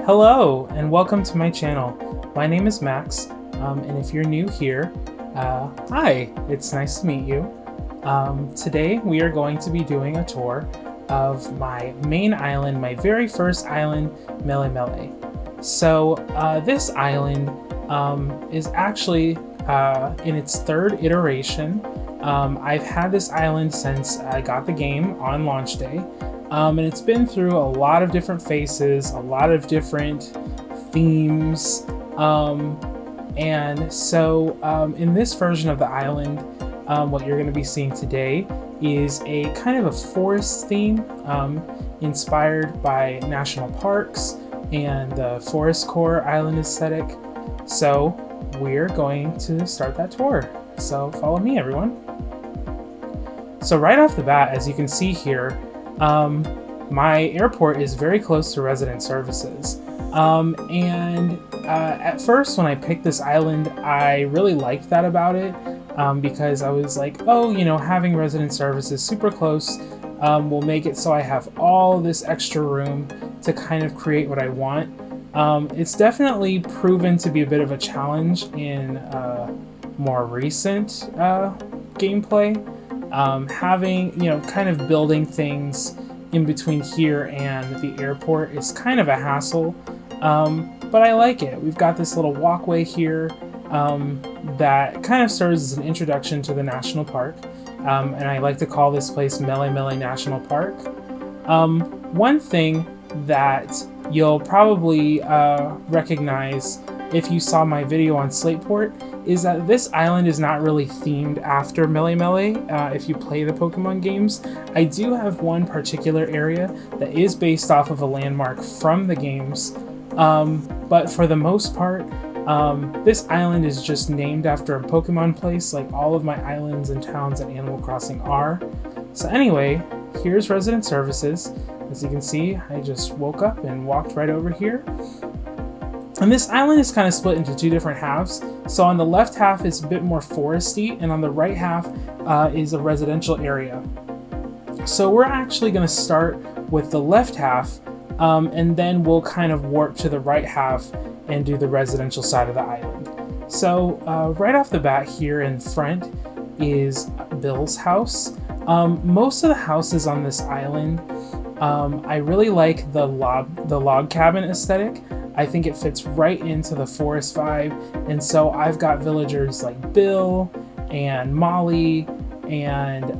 Hello and welcome to my channel. My name is Max, and if you're new here, hi, it's nice to meet you. Today we are going to be doing a tour of my main island, my very first island, Melemele. So this island is actually in its third iteration. I've had this island since I got the game on launch day. And it's been through a lot of different faces, a lot of different themes. And so in this version of the island, what you're going to be seeing today is a kind of a forest theme inspired by national parks and the forest core island aesthetic. So we're going to start that tour. So follow me, everyone. So right off the bat, as you can see here, my airport is very close to resident services. At first when I picked this island, I really liked that about it because I was like, oh, you know, having resident services super close will make it so I have all this extra room to kind of create what I want. It's definitely proven to be a bit of a challenge in more recent gameplay. Having, you know, kind of building things in between here and the airport is kind of a hassle, but I like it. We've got this little walkway here that kind of serves as an introduction to the national park, and I like to call this place Melemele National Park. One thing that you'll probably recognize if you saw my video on Slateport is that this island is not really themed after Melemele. If you play the Pokemon games, I do have one particular area that is based off of a landmark from the games, but for the most part, this island is just named after a Pokemon place, like all of my islands and towns in Animal Crossing are. So anyway, here's resident services. As you can see, I just woke up and walked right over here. And this island is kind of split into two different halves. So on the left half is a bit more foresty, and on the right half is a residential area. So we're actually going to start with the left half, and then we'll kind of warp to the right half and do the residential side of the island. So right off the bat here in front is Bill's house. Most of the houses on this island, I really like the log cabin aesthetic. I think it fits right into the forest vibe, and so I've got villagers like Bill and Molly and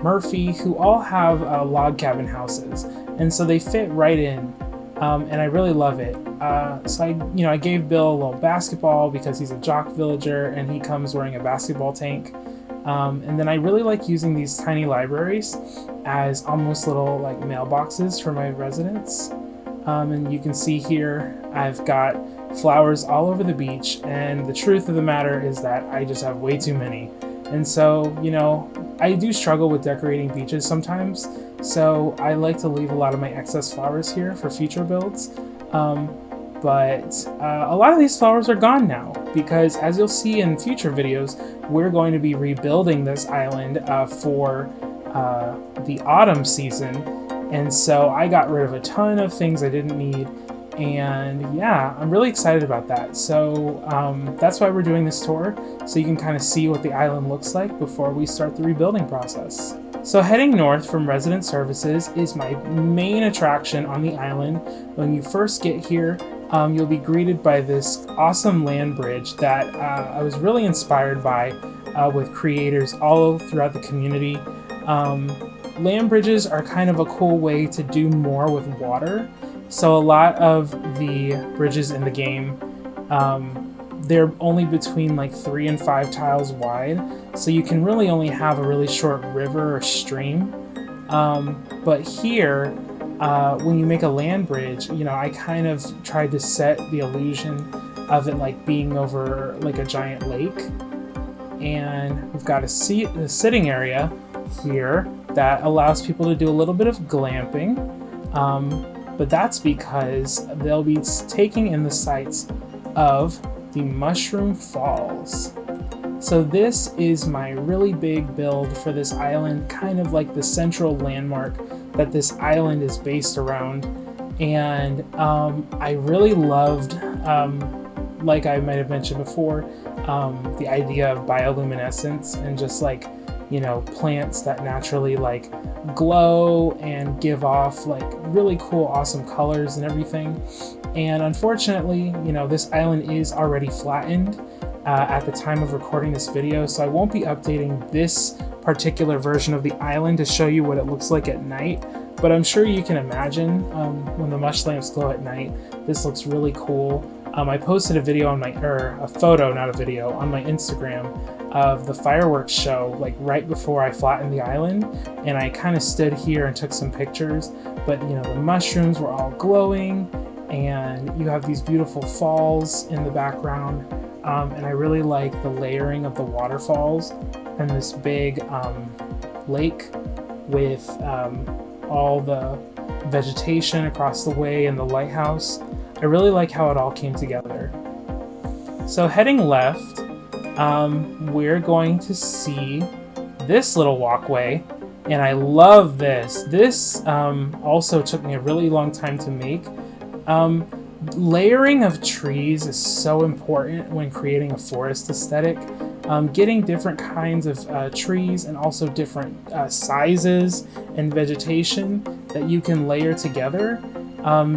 Murphy who all have log cabin houses, and so they fit right in, and I really love it. So I gave Bill a little basketball because he's a jock villager and he comes wearing a basketball tank. And then I really like using these tiny libraries as almost little like mailboxes for my residents. And you can see here I've got flowers all over the beach, and the truth of the matter is that I just have way too many. And so, you know, I do struggle with decorating beaches sometimes, so I like to leave a lot of my excess flowers here for future builds. But a lot of these flowers are gone now because, as you'll see in future videos, we're going to be rebuilding this island for the autumn season. And so I got rid of a ton of things I didn't need, and yeah, I'm really excited about that. So that's why we're doing this tour, so you can kind of see what the island looks like before we start the rebuilding process. So heading north from resident services is my main attraction on the island. When you first get here, you'll be greeted by this awesome land bridge that I was really inspired by with creators all throughout the community. Land bridges are kind of a cool way to do more with water. So a lot of the bridges in the game, they're only between like 3 and 5 tiles wide. So you can really only have a really short river or stream. But here, when you make a land bridge, you know, I kind of tried to set the illusion of it like being over like a giant lake. And we've got a sitting area here that allows people to do a little bit of glamping, but that's because they'll be taking in the sights of the Mushroom Falls. So this is my really big build for this island, kind of like the central landmark that this island is based around. And I really loved, like I might have mentioned before, the idea of bioluminescence and just like, you know, plants that naturally like glow and give off like really cool, awesome colors and everything. And unfortunately, you know, this island is already flattened at the time of recording this video, so I won't be updating this particular version of the island to show you what it looks like at night. But I'm sure you can imagine when the mush lamps glow at night, this looks really cool. I posted a video on a photo, not a video, on my Instagram of the fireworks show, like right before I flattened the island, and I kind of stood here and took some pictures. But you know, the mushrooms were all glowing, and you have these beautiful falls in the background, and I really like the layering of the waterfalls and this big lake with all the vegetation across the way and the lighthouse. I really like how it all came together. So heading left, we're going to see this little walkway, and I love this. This also took me a really long time to make. Layering of trees is so important when creating a forest aesthetic. Getting different kinds of trees and also different sizes and vegetation that you can layer together.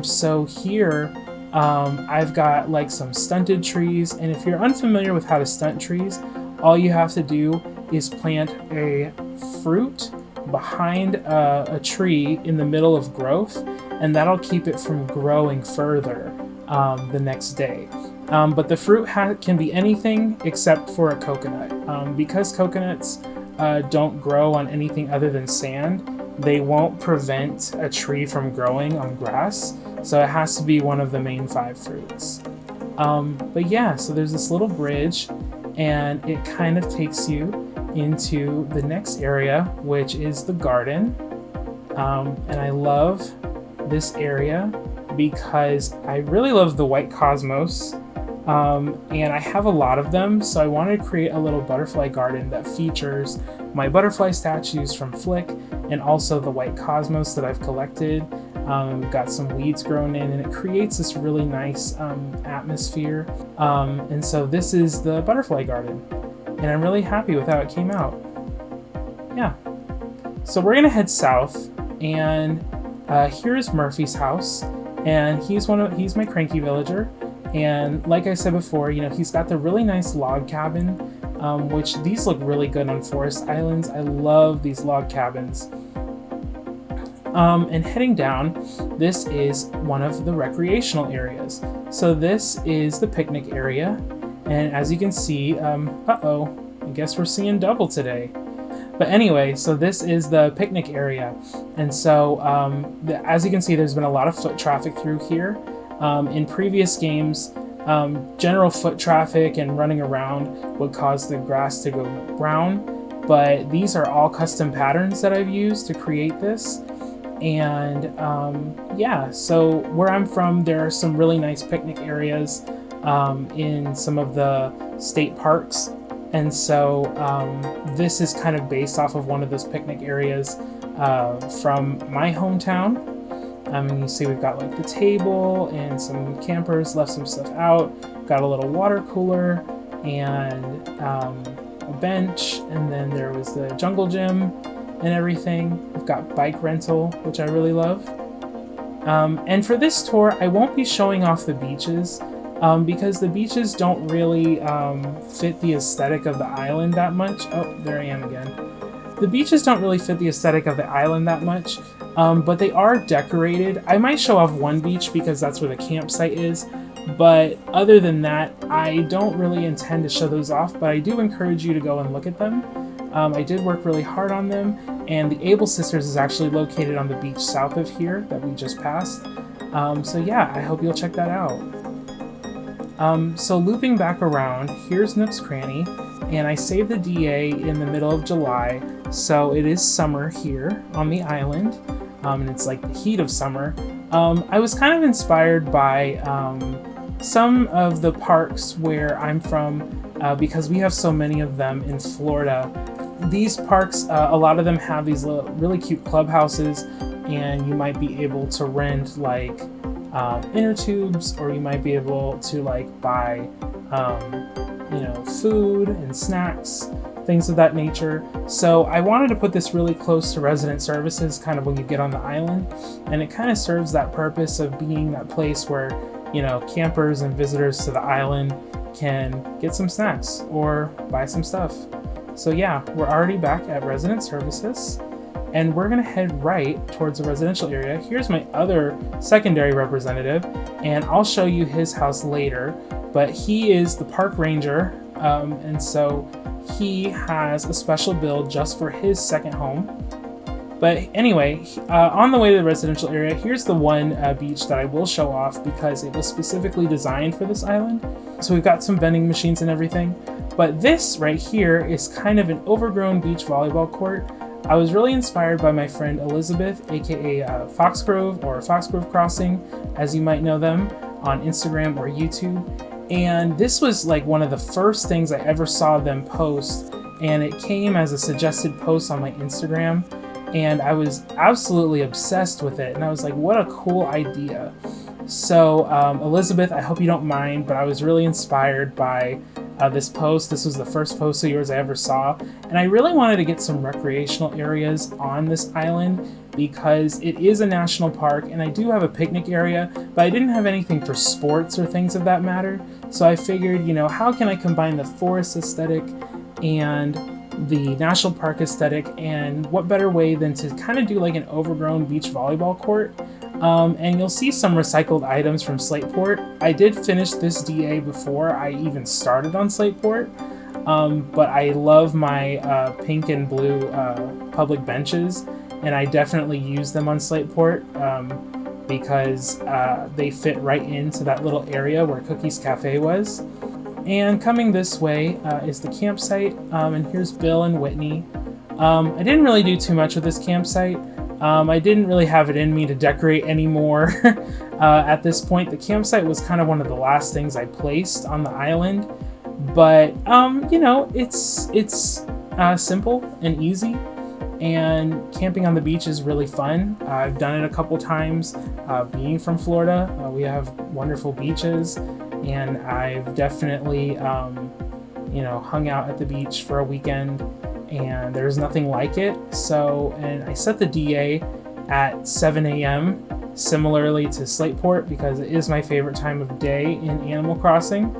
So here I've got like some stunted trees, and if you're unfamiliar with how to stunt trees, all you have to do is plant a fruit behind a tree in the middle of growth, and that'll keep it from growing further the next day. But the fruit can be anything except for a coconut. Because coconuts don't grow on anything other than sand, they won't prevent a tree from growing on grass, so it has to be one of the main 5 fruits. But yeah, so there's this little bridge, and it kind of takes you into the next area, which is the garden. And I love this area because I really love the white cosmos. And I have a lot of them, so I wanted to create a little butterfly garden that features my butterfly statues from Flick and also the white cosmos that I've collected. We've got some weeds grown in, and it creates this really nice atmosphere. And so this is the butterfly garden, and I'm really happy with how it came out. Yeah. So we're gonna head south, and here's Murphy's house, and he's my cranky villager. And like I said before, you know, he's got the really nice log cabin, which these look really good on forest islands. I love these log cabins. And heading down, this is one of the recreational areas. So this is the picnic area, and as you can see, I guess we're seeing double today. But anyway, so this is the picnic area, and so as you can see, there's been a lot of foot traffic through here. In previous games, general foot traffic and running around would cause the grass to go brown, but these are all custom patterns that I've used to create this. And yeah, so where I'm from, there are some really nice picnic areas in some of the state parks, and so this is kind of based off of one of those picnic areas from my hometown. And you see we've got like the table, and some campers left some stuff out. Got a little water cooler and a bench, and then there was the jungle gym and everything. We've got bike rental, which I really love. And for this tour, I won't be showing off the beaches because the beaches don't really fit the aesthetic of the island that much. Oh, there I am again. The beaches don't really fit the aesthetic of the island that much, but they are decorated. I might show off one beach because that's where the campsite is, but other than that, I don't really intend to show those off, but I do encourage you to go and look at them. I did work really hard on them, and the Able Sisters is actually located on the beach south of here that we just passed. So yeah, I hope you'll check that out. So looping back around, here's Nook's Cranny, and I saved the DA in the middle of July, so it is summer here on the island, and it's like the heat of summer. I was kind of inspired by some of the parks where I'm from, because we have so many of them in Florida. These parks, a lot of them have these really cute clubhouses and you might be able to rent like inner tubes, or you might be able to like buy food and snacks, things of that nature. So I wanted to put this really close to resident services kind of when you get on the island, and it kind of serves that purpose of being that place where campers and visitors to the island can get some snacks or buy some stuff. So yeah, we're already back at resident services, and we're gonna head right towards the residential area. Here's my other secondary representative, and I'll show you his house later, but he is the park ranger, and so he has a special build just for his second home. But anyway, on the way to the residential area, here's the one beach that I will show off because it was specifically designed for this island. So we've got some vending machines and everything. But this right here is kind of an overgrown beach volleyball court. I was really inspired by my friend Elizabeth, aka Foxgrove or Foxgrove Crossing, as you might know them, on Instagram or YouTube. And this was like one of the first things I ever saw them post, and it came as a suggested post on my Instagram, and I was absolutely obsessed with it, and I was like, what a cool idea. So Elizabeth, I hope you don't mind, but I was really inspired by this post. This was the first post of yours I ever saw, and I really wanted to get some recreational areas on this island because it is a national park, and I do have a picnic area, but I didn't have anything for sports or things of that matter. So I figured, how can I combine the forest aesthetic and the national park aesthetic, and what better way than to kind of do like an overgrown beach volleyball court. And you'll see some recycled items from Slateport. I did finish this DA before I even started on Slateport, but I love my pink and blue public benches, and I definitely use them on Slateport because they fit right into that little area where Cookie's Cafe was. And coming this way is the campsite, and here's Bill and Whitney. I didn't really do too much with this campsite. I didn't really have it in me to decorate anymore at this point. The campsite was kind of one of the last things I placed on the island, but it's simple and easy, and camping on the beach is really fun. I've done it a couple times. Being from Florida, we have wonderful beaches, and I've definitely hung out at the beach for a weekend, and there's nothing like it. So, and I set the DA at 7 a.m. similarly to Slateport because it is my favorite time of day in Animal Crossing,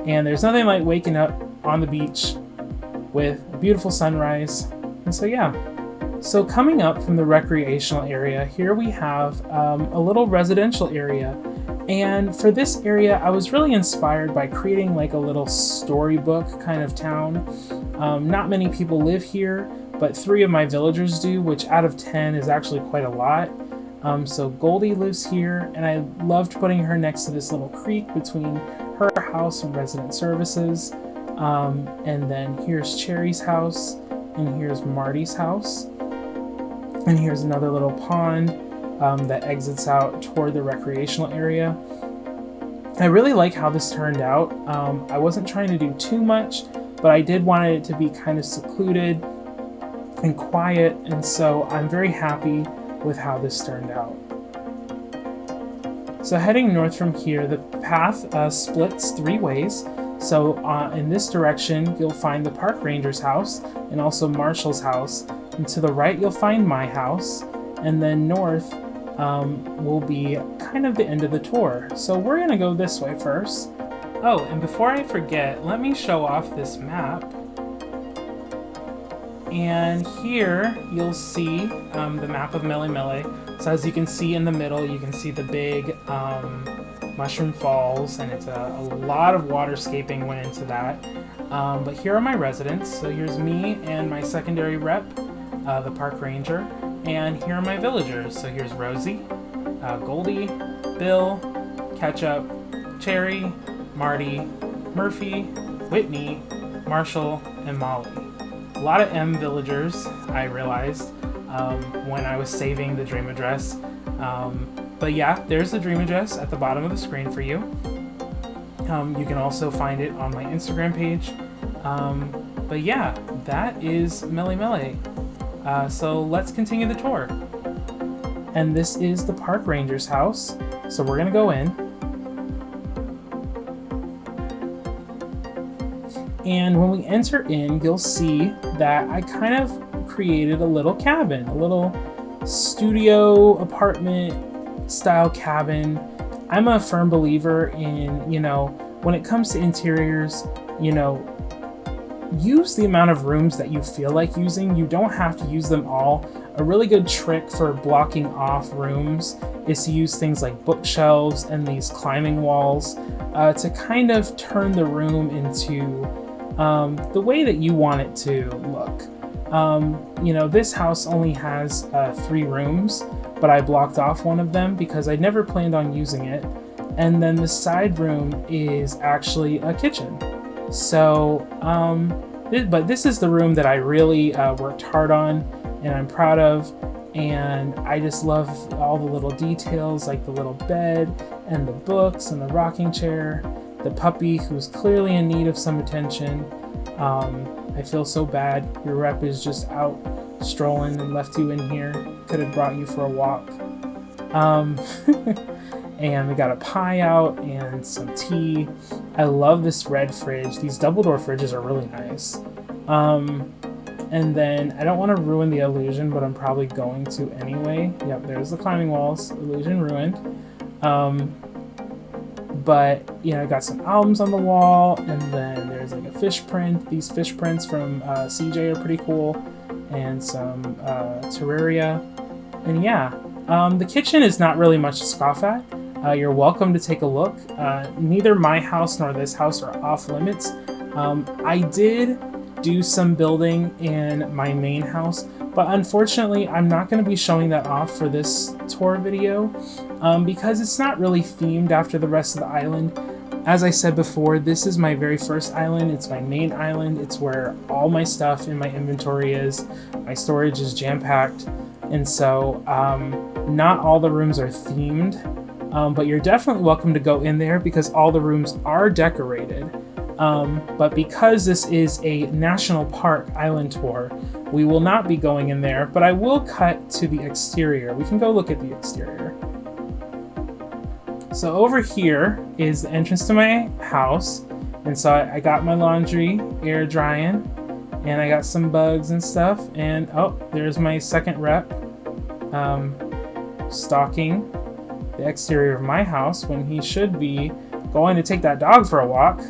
and there's nothing like waking up on the beach with a beautiful sunrise. And so yeah, so coming up from the recreational area, here we have a little residential area. And for this area, I was really inspired by creating like a little storybook kind of town. Not many people live here, but 3 of my villagers do, which out of 10 is actually quite a lot. So Goldie lives here, and I loved putting her next to this little creek between her house and resident services. And then here's Cherry's house, and here's Marty's house. And here's another little pond that exits out toward the recreational area. I really like how this turned out. I wasn't trying to do too much, but I did want it to be kind of secluded and quiet, and so I'm very happy with how this turned out. So heading north from here, the path splits 3 ways. So in this direction, you'll find the park ranger's house and also Marshall's house. And to the right, you'll find my house. And then north will be kind of the end of the tour. So we're gonna go this way first. Oh, and before I forget, let me show off this map. And here you'll see the map of Melemele. So as you can see in the middle, you can see the big Mushroom Falls, and it's a lot of waterscaping went into that. But here are my residents. So here's me and my secondary rep, the park ranger, and here are my villagers. So here's Rosie, Goldie, Bill, Ketchup, Cherry, Marty, Murphy, Whitney, Marshall, and Molly. A lot of M villagers, I realized when I was saving the dream address. But yeah, there's the dream address at the bottom of the screen for you. You can also find it on my Instagram page. But yeah, that is Melemele. So let's continue the tour. and this is the park ranger's house. So we're gonna go in. And when we enter in, you'll see that I kind of created a little cabin, a little studio apartment style cabin. I'm a firm believer in, you know, when it comes to interiors, you know, use the amount of rooms that you feel like using. You don't have to use them all. A really good trick for blocking off rooms is to use things like bookshelves and these climbing walls to kind of turn the room into the way that you want it to look. You know, this house only has 3 rooms, but I blocked off one of them because I never planned on using it. And then the side room is actually a kitchen. So, but this is the room that I really worked hard on and I'm proud of. And I just love all the little details, like the little bed and the books and the rocking chair, the puppy who's clearly in need of some attention. I feel so bad. Your rep is just out strolling and left you in here. Could have brought you for a walk. And we got a pie out and some tea. I love this red fridge. These double door fridges are really nice. And then I don't want to ruin the illusion, but I'm probably going to anyway. Yep, there's the climbing walls. Illusion ruined. But, you know, I got some albums on the wall, and then there's like a fish print. These fish prints from CJ are pretty cool, and some Terraria. And yeah, the kitchen is not really much to scoff at. You're welcome to take a look. Neither my house nor this house are off limits. I did do some building in my main house, but unfortunately I'm not going to be showing that off for this tour video because it's not really themed after the rest of the island. As I said before, this is my very first island. It's my main island. It's where all my stuff in my inventory is. My storage is jam-packed, and so not all the rooms are themed, but you're definitely welcome to go in there because all the rooms are decorated. But because this is a national park island tour, we will not be going in there, but I will cut to the exterior. We can go look at the exterior. So over here is the entrance to my house, and so I got my laundry air drying, and I got some bugs and stuff, and oh, there's my second rep stalking the exterior of my house when he should be going to take that dog for a walk.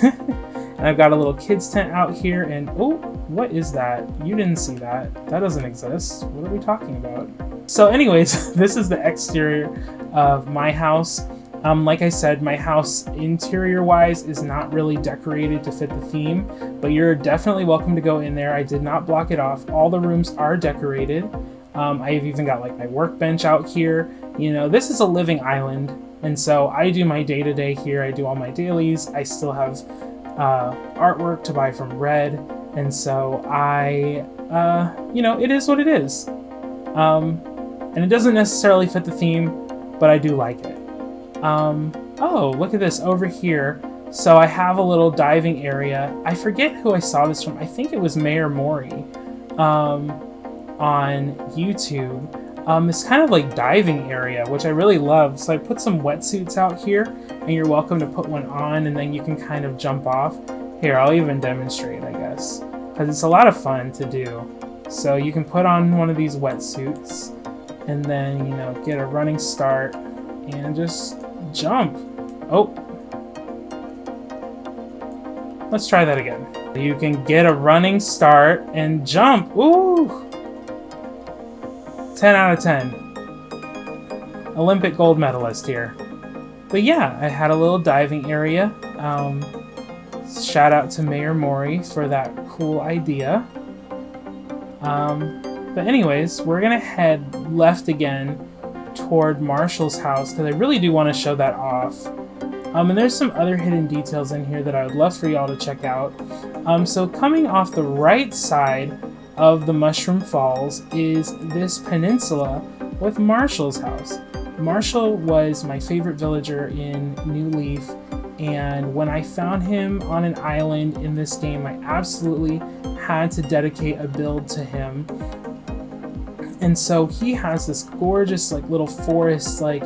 And I've got a little kids tent out here, and oh, what is that? You didn't see that. That doesn't exist. What are we talking about? So anyways, this is the exterior of my house. Like I said, my house interior-wise is not really decorated to fit the theme, but you're definitely welcome to go in there. I did not block it off. All the rooms are decorated. I've even got like my workbench out here. You know, this is a living island, and so I do my day-to-day here. I do all my dailies. I still have artwork to buy from Red, and so you know, it is what it is. And it doesn't necessarily fit the theme, but I do like it. Oh, look at this over here. So I have a little diving area. I forget who I saw this from. I think it was Mayor Mori on YouTube. This kind of like diving area, which I really love. So I put some wetsuits out here, and you're welcome to put one on, and then you can kind of jump off. Here, I'll even demonstrate, I guess, because it's a lot of fun to do. So you can put on one of these wetsuits, and then, you know, get a running start, and just jump. Oh. Let's try that again. You can get a running start and jump. Ooh! 10 out of 10. Olympic gold medalist here. But yeah, I had a little diving area. Shout out to Mayor Mori for that cool idea. But anyways, we're gonna head left again toward Marshall's house because I really do want to show that off. And there's some other hidden details in here that I would love for y'all to check out. So coming off the right side of the Mushroom Falls is this peninsula with Marshall's house. Marshall was my favorite villager in New Leaf, and when I found him on an island in this game, I absolutely had to dedicate a build to him. And so he has this gorgeous like little forest like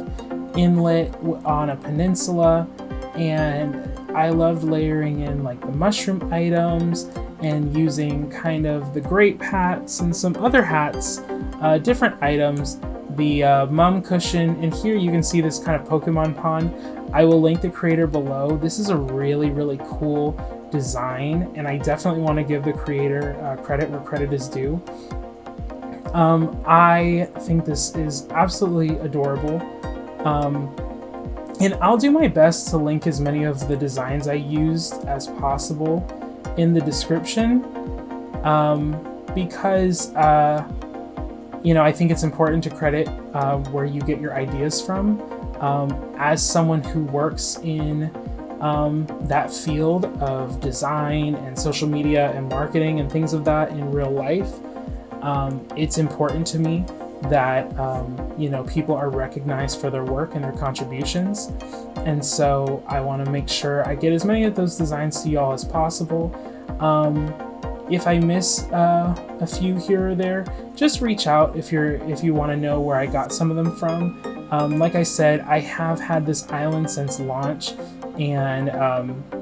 inlet on a peninsula, and I loved layering in like the mushroom items and using kind of the grape hats and some other hats, different items, the mum cushion, and here you can see this kind of Pokemon pond. I will link the creator below. This is a really, really cool design, and I definitely want to give the creator credit where credit is due. I think this is absolutely adorable. And I'll do my best to link as many of the designs I used as possible in the description, because you know, I think it's important to credit where you get your ideas from. As someone who works in that field of design and social media and marketing and things of that in real life, it's important to me that you know, people are recognized for their work and their contributions, and so I want to make sure I get as many of those designs to y'all as possible. If I miss a few here or there, just reach out if you want to know where I got some of them from. Like I said, I have had this island since launch, and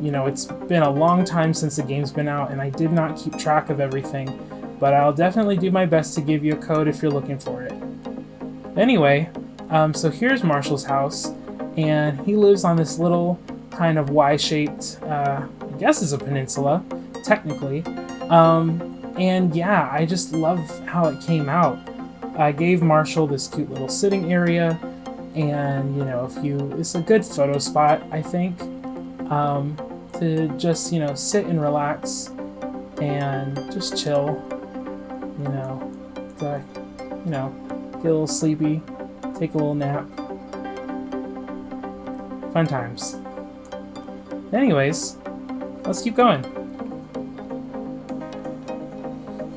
you know, it's been a long time since the game's been out, and I did not keep track of everything, but I'll definitely do my best to give you a code if you're looking for it. Anyway, so here's Marshall's house, and he lives on this little kind of Y-shaped, I guess it's a peninsula, technically. And yeah, I just love how it came out. I gave Marshall this cute little sitting area, and you know, it's a good photo spot, I think, to just, you know, sit and relax and just chill, you know, get a little sleepy, take a little nap. Fun times. Anyways, let's keep going.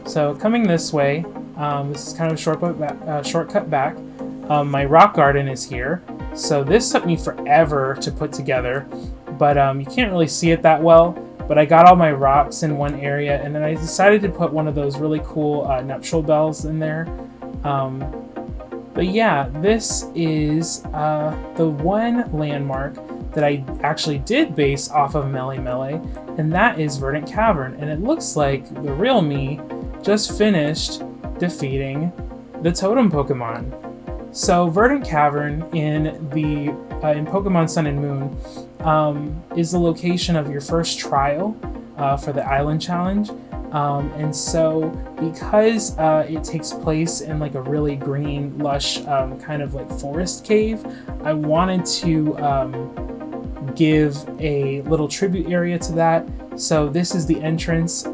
So coming this way, this is kind of a shortcut back. My rock garden is here. So this took me forever to put together, but you can't really see it that well. But I got all my rocks in one area, and then I decided to put one of those really cool nuptial bells in there. But yeah, this is the one landmark that I actually did base off of Melemele, and that is Verdant Cavern. And it looks like the real me just finished defeating the totem Pokemon. So Verdant Cavern in Pokemon Sun and Moon is the location of your first trial for the Island Challenge. And so because it takes place in like a really green, lush kind of like forest cave, I wanted to give a little tribute area to that. So this is the entrance.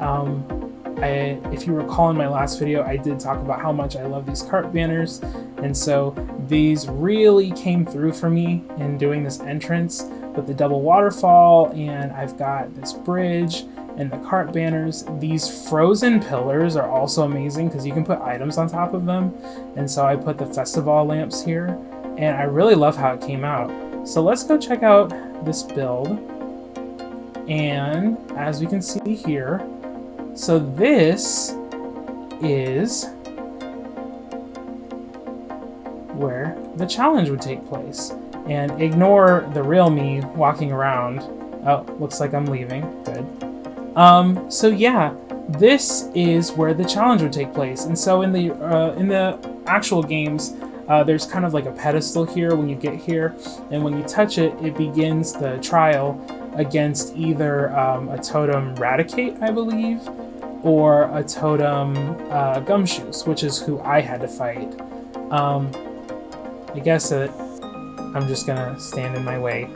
If you recall in my last video, I did talk about how much I love these cart banners, and so these really came through for me in doing this entrance with the double waterfall, and I've got this bridge and the cart banners. These frozen pillars are also amazing because you can put items on top of them, and so I put the festival lamps here, and I really love how it came out. So let's go check out this build, and as we can see here, so this is where the challenge would take place. And ignore the real me walking around. Oh, looks like I'm leaving. Good. So yeah, this is where the challenge would take place. And so in the actual games, there's kind of like a pedestal here when you get here, and when you touch it, it begins the trial against either a totem Raticate, I believe, or a totem Gumshoes, which is who I had to fight. I guess that I'm just gonna stand in my way.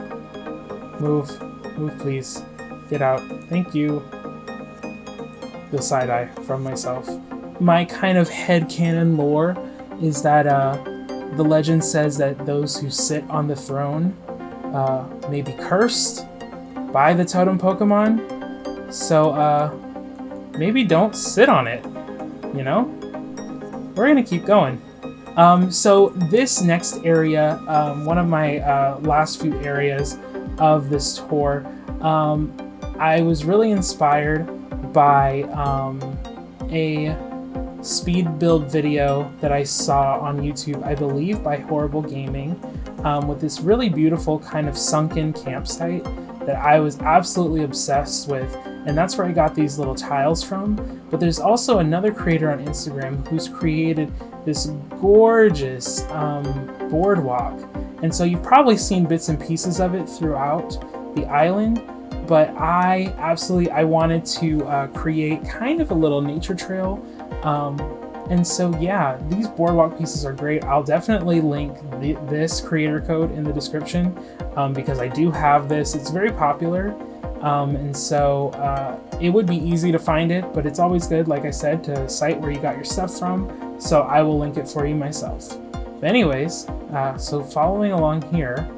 Move please. Get out. Thank you. The side eye from myself. My kind of headcanon lore is that the legend says that those who sit on the throne may be cursed by the totem Pokemon. So maybe don't sit on it, you know? We're gonna keep going. So this next area, one of my last few areas of this tour, I was really inspired by a speed build video that I saw on YouTube, I believe by Horrible Gaming, with this really beautiful kind of sunken campsite that I was absolutely obsessed with, and that's where I got these little tiles from. But there's also another creator on Instagram who's created this gorgeous boardwalk, and so you've probably seen bits and pieces of it throughout the island, but I wanted to create kind of a little nature trail. And so yeah, these boardwalk pieces are great. I'll definitely link this creator code in the description, because I do have this. It's very popular, and so it would be easy to find it, but it's always good, like I said, to cite where you got your stuff from, so I will link it for you myself. But anyways, so following along here,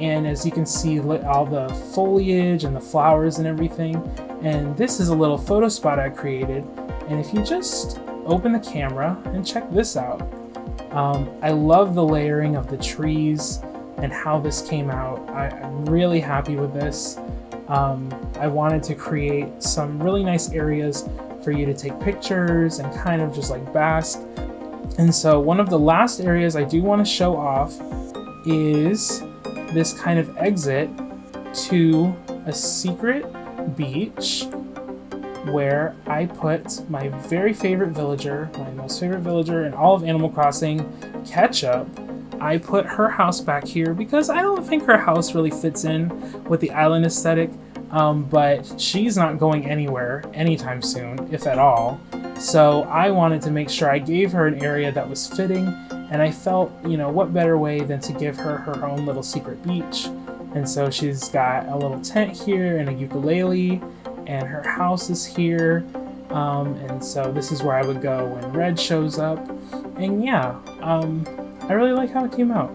and as you can see, all the foliage and the flowers and everything, and this is a little photo spot I created. And if you just open the camera and check this out, I love the layering of the trees and how this came out. I'm really happy with this. I wanted to create some really nice areas for you to take pictures and kind of just like bask. And so one of the last areas I do want to show off is this kind of exit to a secret beach where I put my very favorite villager, my most favorite villager in all of Animal Crossing, Ketchup. I put her house back here because I don't think her house really fits in with the island aesthetic, but she's not going anywhere anytime soon, if at all. So I wanted to make sure I gave her an area that was fitting, and I felt, you know, what better way than to give her her own little secret beach. And so she's got a little tent here and a ukulele, and her house is here. And so this is where I would go when Red shows up. And yeah, I really like how it came out.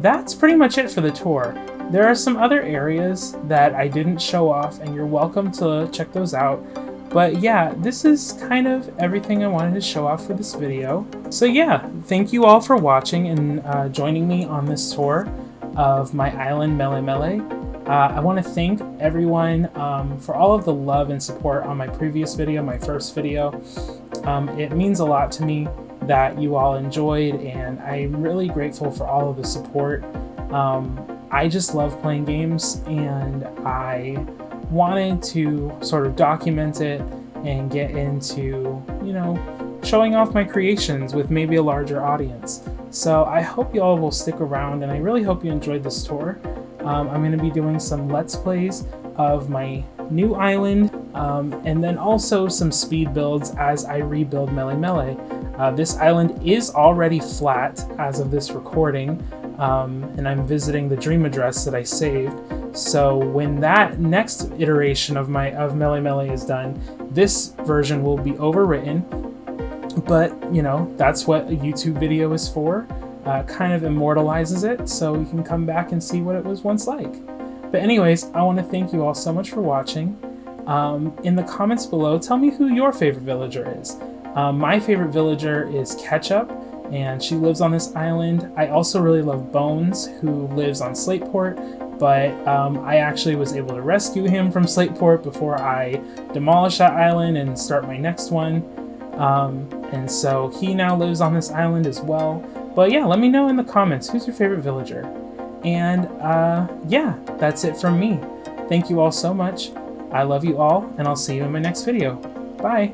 That's pretty much it for the tour. There are some other areas that I didn't show off, and you're welcome to check those out. But yeah, this is kind of everything I wanted to show off for this video. So yeah, thank you all for watching and joining me on this tour of my island, Melemele. I want to thank everyone for all of the love and support on my previous video, my first video. It means a lot to me that you all enjoyed, and I'm really grateful for all of the support. I just love playing games, and I wanted to sort of document it and get into, you know, showing off my creations with maybe a larger audience. So I hope you all will stick around, and I really hope you enjoyed this tour. I'm going to be doing some Let's Plays of my new island, and then also some speed builds as I rebuild Melemele. This island is already flat as of this recording, and I'm visiting the dream address that I saved. So when that next iteration of Melemele is done, this version will be overwritten. But, you know, that's what a YouTube video is for. Kind of immortalizes it, so we can come back and see what it was once like. But anyways, I want to thank you all so much for watching. In the comments below, tell me who your favorite villager is. My favorite villager is Ketchup, and she lives on this island. I also really love Bones, who lives on Slateport, but I actually was able to rescue him from Slateport before I demolish that island and start my next one. And so he now lives on this island as well. But yeah, let me know in the comments, who's your favorite villager? And yeah, that's it from me. Thank you all so much. I love you all, and I'll see you in my next video. Bye!